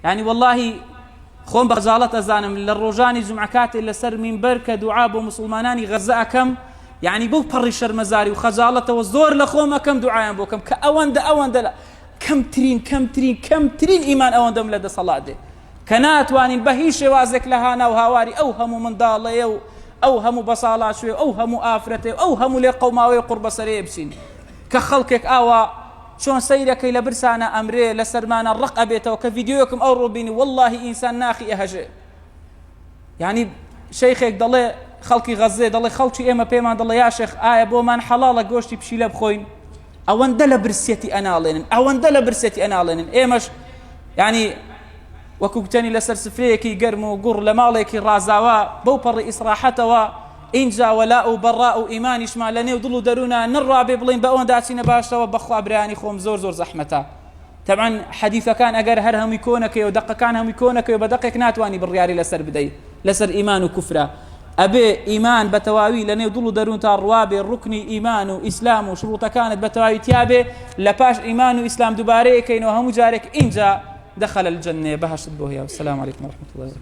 يعني والله خۆم بە خەجاڵەت ئەزانم لە ڕۆژانی جومعە کاتێک لەسەر مینبەر کە دوعا بۆ مسلمانانی غەزە ئەکەم، يعني بەو پەڕی شەرمەزاری و خەجاڵەتەوە زۆر لە خۆم ئەکەم دوعایان بۆ کەم کە ئەوەندە کەمترین ئیمان ئەوەندەم لە دەسەڵات دێ کە ناتوانین بە هیچ شێوازێک لە هانا و هاواری ئەو هەموو منداڵەیە و ئەو هەموو بەساڵات شوێ ئەو هەموو ئافرەتێ ئەو هەموو لێ قەوماوەی قوربەسەرەیە بچین کە خەڵکێک ئاوا چۆن سەیرەکەی لە برسانە ئەمرێ لە سەرمانە ڕق ئەبێتەوە کە ڤیدیۆیەکم ئەو ڕووبینی واللهی ئینسان ناخی ئەهەژێ. یعنی شەیخێک دەڵێ خەڵکی غەزێ دەڵێ خەڵکی ئێمە پێمان دەڵێ یا شێخ ئایا بۆمان حەڵاڵە گۆشتی پشیلە بخۆین؟ ئەوەندە لە برسێتی ئەناڵێنن ئێمەش یعنی وەکو گوتەنی لەسەر سفرەیەکی گەرم و گوڕ لە ماڵێکی ڕازاوە بەو پەڕی ئیسراحەتەوە اینجا وەلا و بەڕا و ئیمانیشمان لە نێو دڵ و دەروونە نڕابێ بڵین بە ئەوەندا چینە باشەوە بەخوا برایانی خۆم زۆر زەحمەتە. طبعا حەدیثەکان ئەگەر هەر هەمووی کۆنەکەی و دەقەکان هەمووی کۆنەکەی و بە دەقێک ناتوانی بڕیاری لەسەر بدەیت لەسەر ئیمان و کوفرە. ئەبێ ئیمان بە تەواوی لە نێو دڵ و دەروون تا ڕوابێ ڕوکنی ئیمان و ئیسلام و شروطەکانت بە تەواوی تیابێ لە پاش ئیمان و ئیسلام دووبارەیەکەینەوە هەموو جارێک اینجا دخل الجنة بهشت بوهيا. والسلام عليكم ورحمة الله وبركاته.